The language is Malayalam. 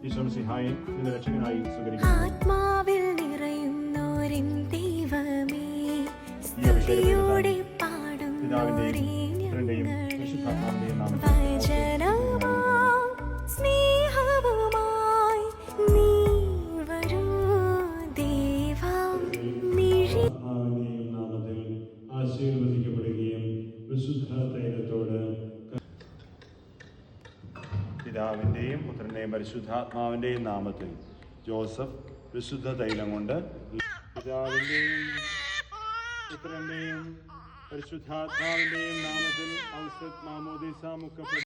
ഈശോമിശിഹായെ നിന്റെ രക്ഷകനായി സ്വീകരിക്കുന്നു. ആത്മാവിൽ നിറയുന്നോരിൻ ദൈവമേ, സ്തുതിയോടെ പാടുന്നോരേ ഞങ്ങൾ വചനമാം സ്നേഹവുമായി നീ വരൂ ദേവാ. നാമത്തിൽ ആശീർവദിക്കപ്പെടുകയും വിശുദ്ധ തൈലത്തോട് പിതാവിൻ്റെയും പുത്രൻ്റെയും പരിശുദ്ധാത്മാവിൻ്റെയും നാമത്തിൽ ജോസഫ് വിശുദ്ധ തൈലം കൊണ്ട് പിതാവിൻ്റെയും പുത്രൻ്റെയും പരിശുദ്ധാത്മാവിൻ്റെയും നാമത്തിൽ ഔസത് മാമോദീസ മുക്കപ്പെട്ടു.